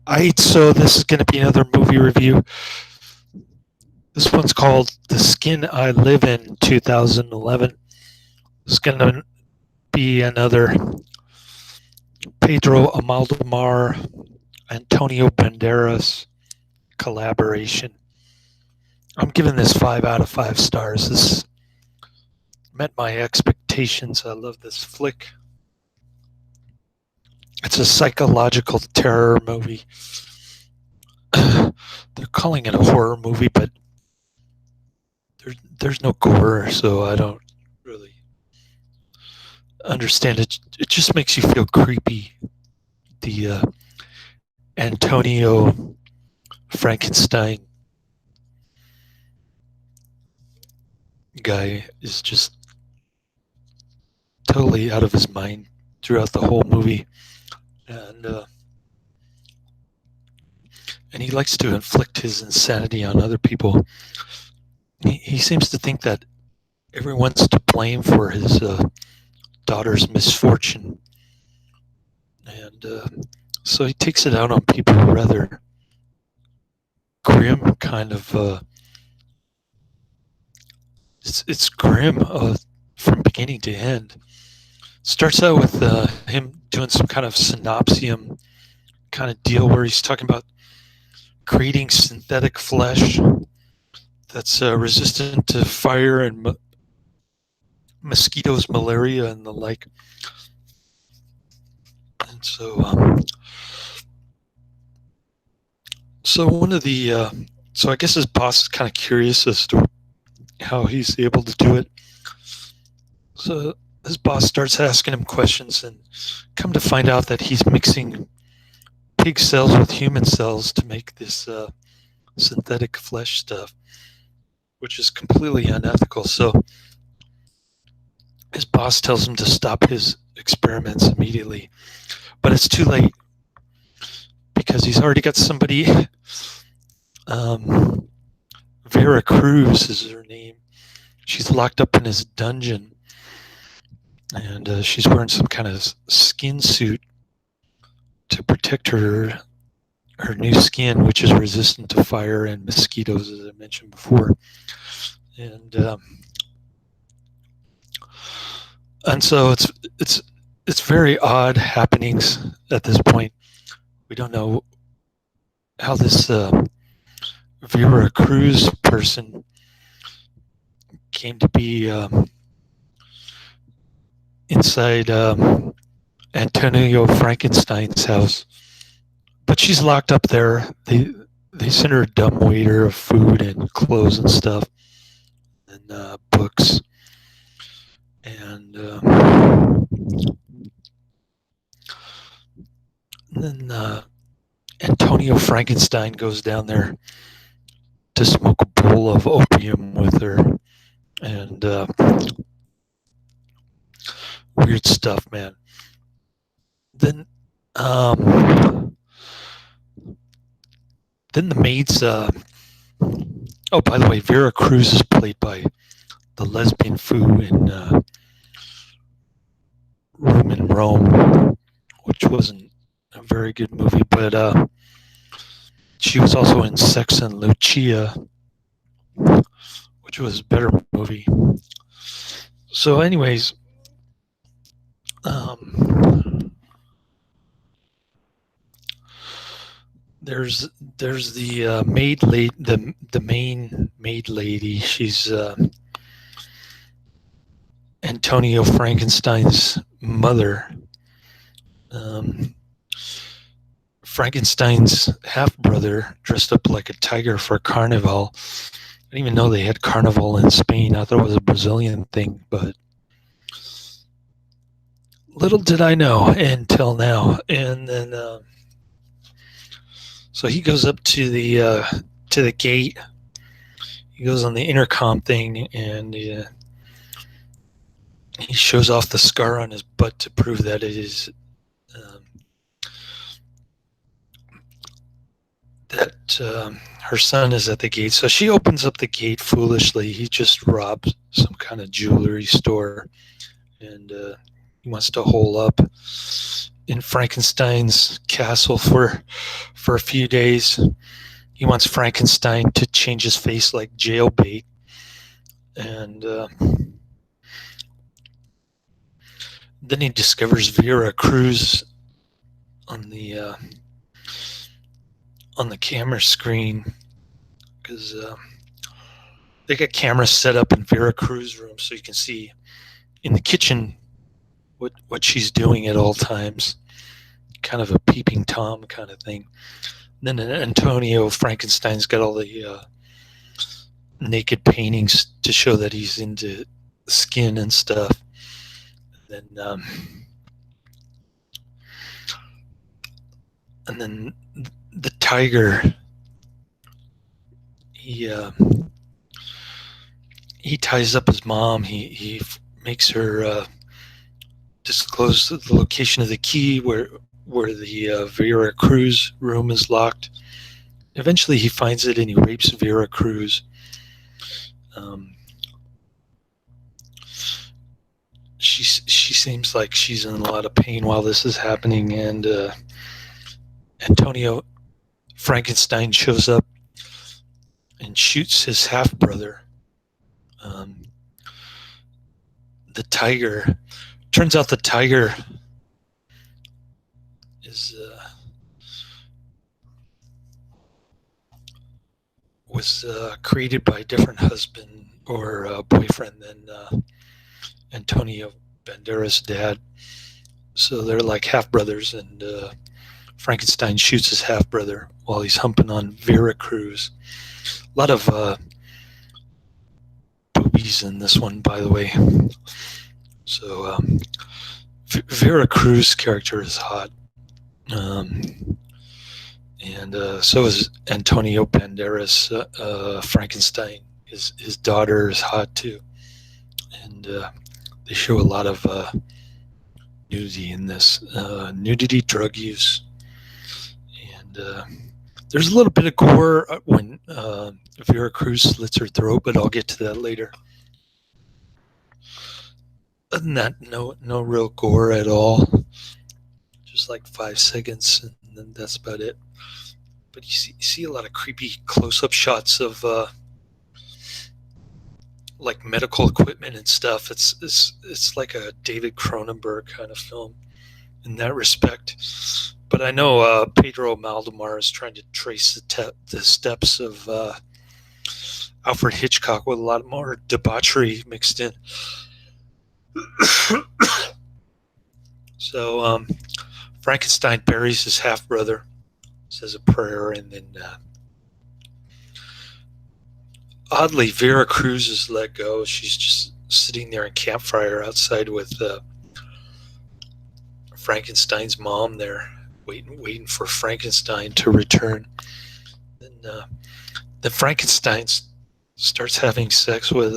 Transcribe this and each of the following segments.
So this is going to be another movie review. This one's called The Skin I Live In 2011. It's going to be another Pedro Almodóvar, Antonio Banderas collaboration. I'm giving this 5 out of 5 stars. This met my expectations. I love this flick. It's a psychological terror movie. They're calling it a horror movie, but there's no gore, so I don't really understand it. It just makes you feel creepy. The Antonio Frankenstein guy is just totally out of his mind throughout the whole movie, and uh, and he likes to inflict his insanity on other people. He seems to think that everyone's to blame for his daughter's misfortune, and so he takes it out on people rather grim kind of. It's grim from beginning to end. Starts out with him doing some kind of synopsium kind of deal where he's talking about creating synthetic flesh that's resistant to fire and mosquitoes, malaria, and the like. And so one of the so I guess his boss is kind of curious as to how he's able to do it. So his boss starts asking him questions, and come to find out that he's mixing pig cells with human cells to make this synthetic flesh stuff, which is completely unethical. So his boss tells him to stop his experiments immediately, but it's too late because he's already got somebody. Vera Cruz is her name. She's locked up in his dungeon, and she's wearing some kind of skin suit to protect her new skin, which is resistant to fire and mosquitoes, as I mentioned before. And and so it's very odd happenings at this point. We don't know how this Vera Cruz person came to be inside Antonio Frankenstein's house, but she's locked up there. They send her a dumb waiter of food and clothes and stuff, and books, and then Antonio Frankenstein goes down there to smoke a bowl of opium with her, and weird stuff, man. Then then the maids. Oh, by the way, Vera Cruz is played by the lesbian foo in Room in Rome, which wasn't a very good movie, but she was also in Sex and Lucia, which was a better movie. So, anyways, there's the maid lady, the main maid lady. She's Antonio Frankenstein's mother. Frankenstein's half brother dressed up like a tiger for carnival. I didn't even know they had carnival in Spain. I thought it was a Brazilian thing, but little did I know until now. And then so he goes up to the gate. He goes on the intercom thing, and he shows off the scar on his butt to prove that it is her son is at the gate. So she opens up the gate foolishly. He just robbed some kind of jewelry store, and he wants to hole up. in Frankenstein's castle for a few days. He wants Frankenstein to change his face like jailbait, and then he discovers Vera Cruz on the camera screen, because they got cameras set up in Vera Cruz's room so you can see in the kitchen what she's doing at all times, kind of a peeping Tom kind of thing. And then Antonio Frankenstein's got all the naked paintings to show that he's into skin and stuff. And then the tiger, he ties up his mom. He makes her disclose the location of the key where the Vera Cruz room is locked. Eventually he finds it and he rapes Vera Cruz. She seems like she's in a lot of pain while this is happening, and Antonio Frankenstein shows up and shoots his half-brother. The tiger, turns out the tiger is was created by a different husband or boyfriend than Antonio Banderas' dad. So they're like half-brothers, and Frankenstein shoots his half-brother while he's humping on Vera Cruz. A lot of boobies in this one, by the way. So Vera Cruz's character is hot. And so is Antonio Banderas. Frankenstein, his daughter is hot too. And they show a lot of nudity in this. Nudity, drug use. And there's a little bit of gore when Vera Cruz slits her throat, but I'll get to that later. Other than that, no real gore at all. Just like 5 seconds, and then that's about it. But you see a lot of creepy close-up shots of like medical equipment and stuff. It's like a David Cronenberg kind of film in that respect. But I know Pedro Almodóvar is trying to trace the steps of Alfred Hitchcock with a lot more debauchery mixed in. So Frankenstein buries his half-brother, says a prayer, and then oddly Vera Cruz is let go. She's just sitting there in campfire outside with Frankenstein's mom there, waiting for Frankenstein to return. And then Frankenstein starts having sex with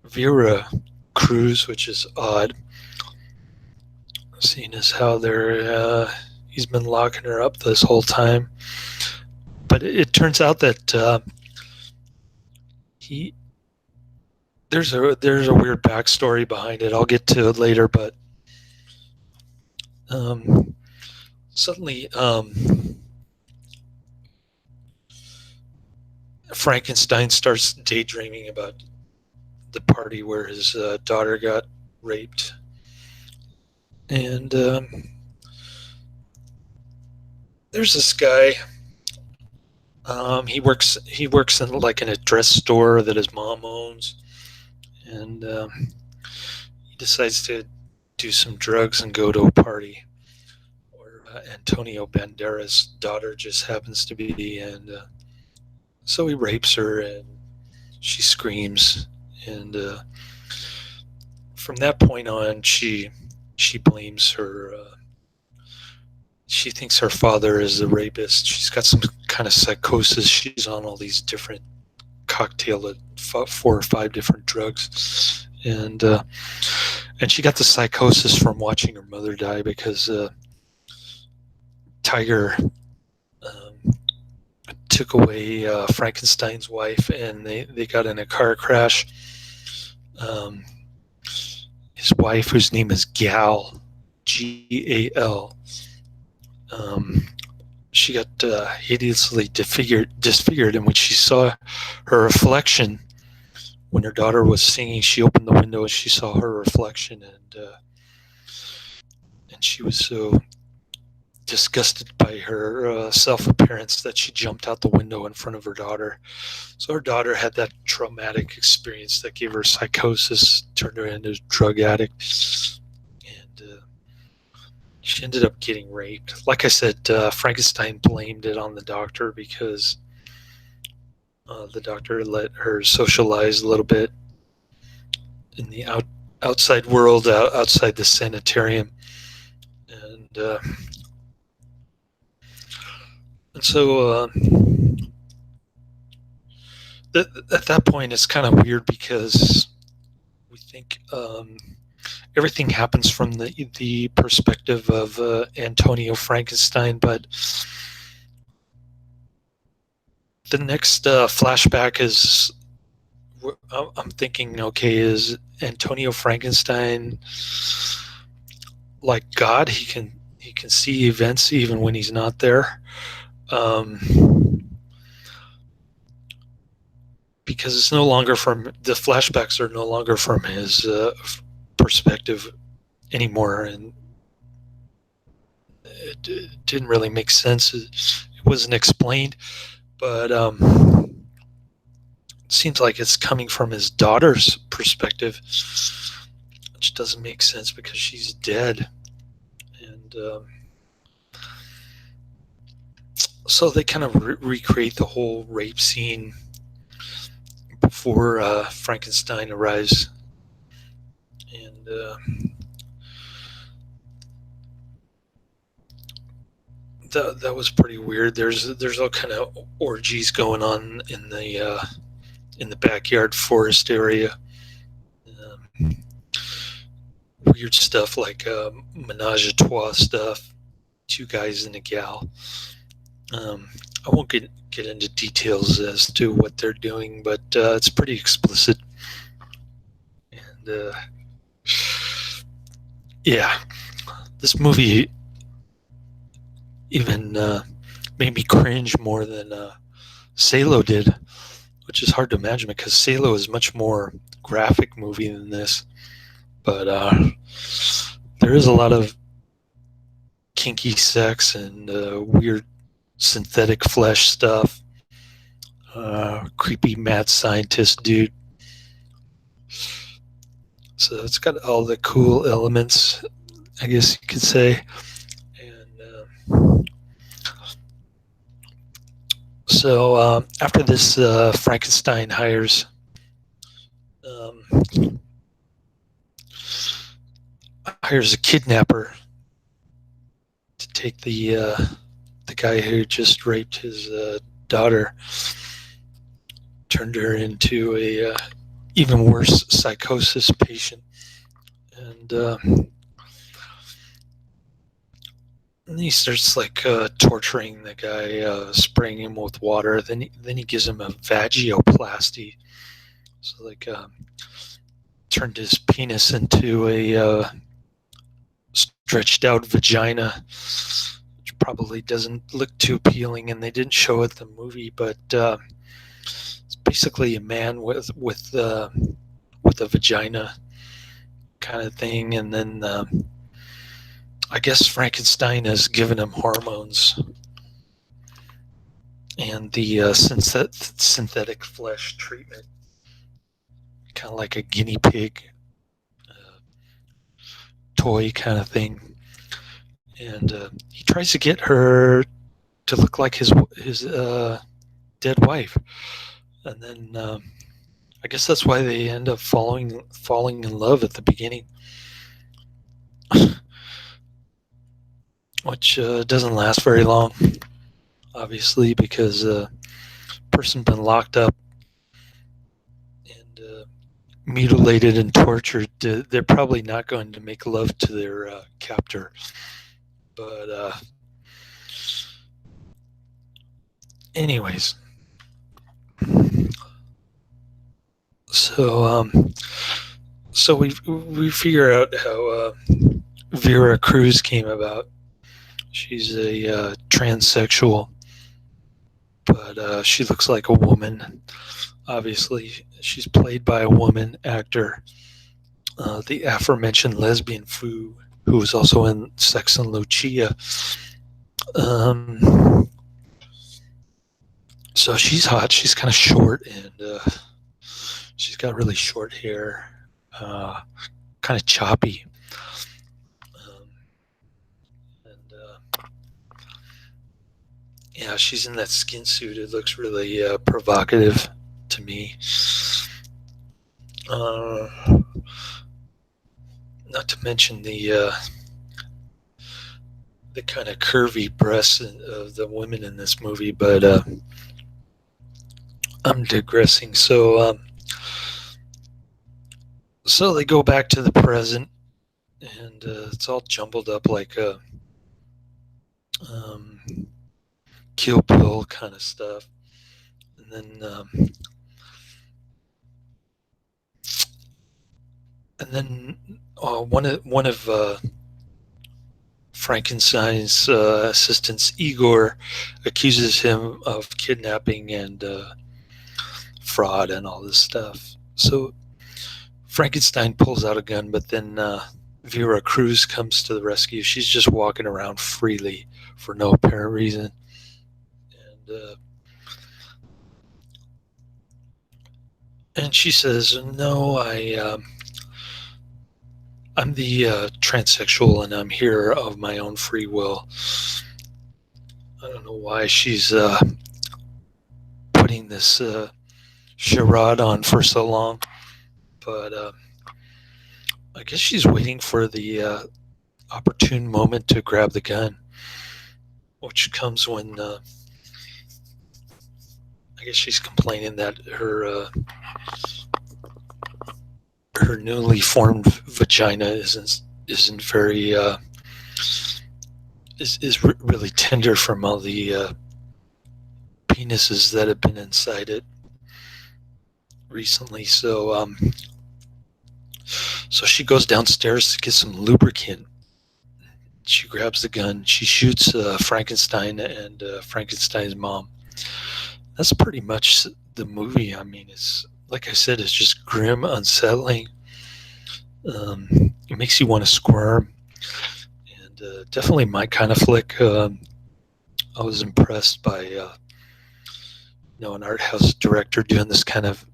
Vera Cruz, which is odd, seeing as how he's been locking her up this whole time. But it turns out that there's a weird backstory behind it. I'll get to it later, but suddenly Frankenstein starts daydreaming about the party where his daughter got raped, and there's this guy. He works in like an address store that his mom owns, and he decides to do some drugs and go to a party where Antonio Banderas' daughter just happens to be, and so he rapes her, and she screams, and from that point on, she blames her. She thinks her father is the rapist. She's got some kind of psychosis. She's on all these different cocktail of 4 or 5 different drugs, and she got the psychosis from watching her mother die because Tiger took away Frankenstein's wife, and they got in a car crash. His wife, whose name is Gal, Gal. She got hideously disfigured, and when she saw her reflection, when her daughter was singing, she opened the window and she saw her reflection, and she was so disgusted by her self-appearance that she jumped out the window in front of her daughter. So her daughter had that traumatic experience that gave her psychosis, turned her into a drug addict, and she ended up getting raped. Like I said, Frankenstein blamed it on the doctor because the doctor let her socialize a little bit in the outside world, outside the sanitarium, and so at that point it's kind of weird because we think everything happens from the perspective of Antonio Frankenstein, but the next flashback is, I'm thinking, okay, is Antonio Frankenstein like God? He can see events even when he's not there, because it's no longer from the flashbacks are no longer from his perspective anymore, and it didn't really make sense. It wasn't explained, but it seems like it's coming from his daughter's perspective, which doesn't make sense because she's dead. And so they kind of recreate the whole rape scene before Frankenstein arrives, and that was pretty weird. There's all kind of orgies going on in the backyard forest area. Weird stuff like menage a trois stuff, two guys and a gal. I won't get into details as to what they're doing, but it's pretty explicit. And yeah, this movie even made me cringe more than Salo did, which is hard to imagine because Salo is much more graphic movie than this. But there is a lot of kinky sex and weird synthetic flesh stuff. Creepy mad scientist dude. So it's got all the cool elements, I guess you could say. And so after this, Frankenstein hires a kidnapper to take the guy who just raped his daughter, turned her into a even worse psychosis patient, and he starts like torturing the guy, spraying him with water. Then he gives him a vagioplasty, so like turned his penis into a stretched out vagina, which probably doesn't look too appealing, and they didn't show it in the movie, but it's basically a man with a vagina kind of thing. And then I guess Frankenstein has given him hormones and the synthetic flesh treatment, kind of like a guinea pig toy kind of thing. And he tries to get her to look like his dead wife, and then I guess that's why they end up falling in love at the beginning, which doesn't last very long, obviously, because a person been locked up and mutilated and tortured. They're probably not going to make love to their captor, but anyways. So we figure out how Vera Cruz came about. She's a transsexual, but she looks like a woman. Obviously, she's played by a woman actor. The aforementioned lesbian Fu, who was also in Sex and Lucia. Um, so she's hot. She's kind of short, and she's got really short hair, uh, kind of choppy. Um, and yeah, she's in that skin suit. It looks really provocative to me. Uh, Not to mention the kind of curvy breasts of the women in this movie, but I'm digressing. So they go back to the present, and it's all jumbled up like a um, Kill Bill kind of stuff, and then one of Frankenstein's assistants, Igor, accuses him of kidnapping and fraud and all this stuff. So Frankenstein pulls out a gun, but then Vera Cruz comes to the rescue. She's just walking around freely for no apparent reason. And she says, "No, I'm the transsexual, and I'm here of my own free will." I don't know why she's putting this charade on for so long, but I guess she's waiting for the opportune moment to grab the gun, which comes when I guess she's complaining that her newly formed vagina isn't very is really tender from all the penises that have been inside it recently. So she goes downstairs to get some lubricant. She grabs the gun. She shoots Frankenstein and Frankenstein's mom. That's pretty much the movie. I mean, it's like I said, it's just grim, unsettling. It makes you want to squirm, and definitely my kind of flick. I was impressed by an art house director doing this kind of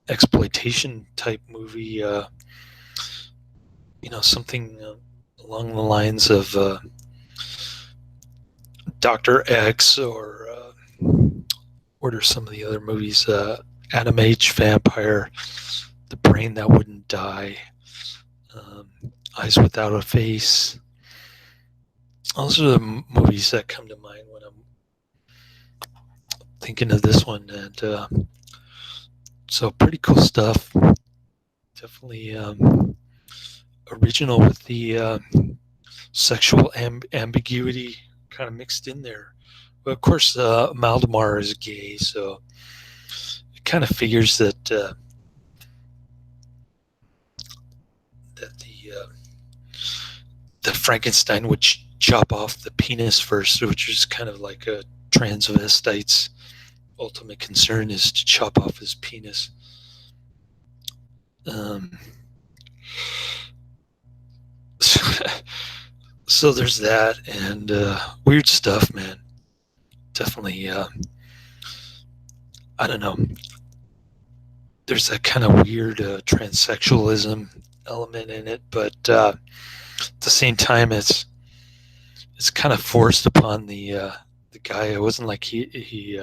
exploitation type movie. Something along the lines of Dr. X or some of the other movies, Adam H. Vampire, The Brain That Wouldn't Die, Eyes Without a Face. Those are the movies that come to mind when I'm thinking of this one. And so pretty cool stuff. Definitely original with the sexual ambiguity kind of mixed in there. But of course, Almodóvar is gay, so it kind of figures that that Frankenstein would chop off the penis first, which is kind of like a transvestite's ultimate concern is to chop off his penis. So there's that, and weird stuff, man. Definitely, I don't know. There's that kind of weird transsexualism element in it, but at the same time, it's kind of forced upon the guy. It wasn't like he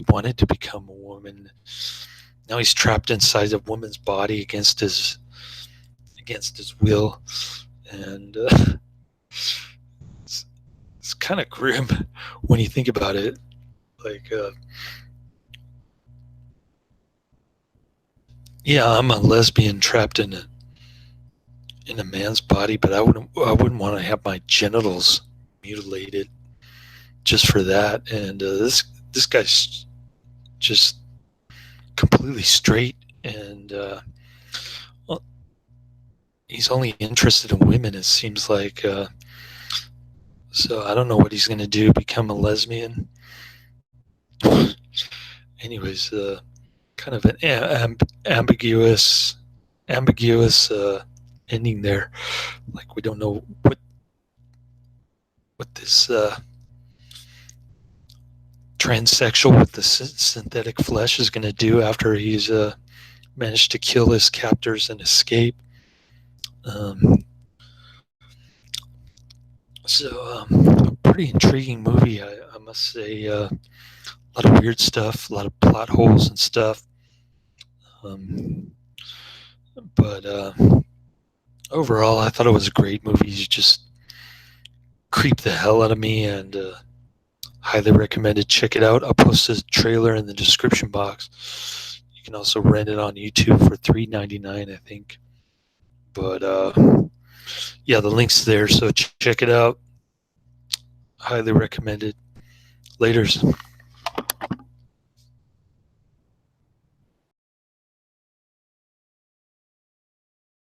wanted to become a woman. Now he's trapped inside a woman's body against his will, and it's kind of grim when you think about it. Like, yeah, I'm a lesbian trapped in a man's body, but I wouldn't want to have my genitals mutilated just for that. And this guy's just completely straight, and well, he's only interested in women. It seems like. So I don't know what he's gonna do. Become a lesbian. Anyways, kind of an ambiguous ending there. Like we don't know what this transsexual with the synthetic flesh is going to do after he's managed to kill his captors and escape. Um, a pretty intriguing movie, I must say. A lot of weird stuff, a lot of plot holes and stuff. But overall, I thought it was a great movie. You just creeped the hell out of me, and highly recommended. Check it out. I'll post a trailer in the description box. You can also rent it on YouTube for $3.99, I think. But yeah, the link's there, so check it out. Highly recommended. Laters.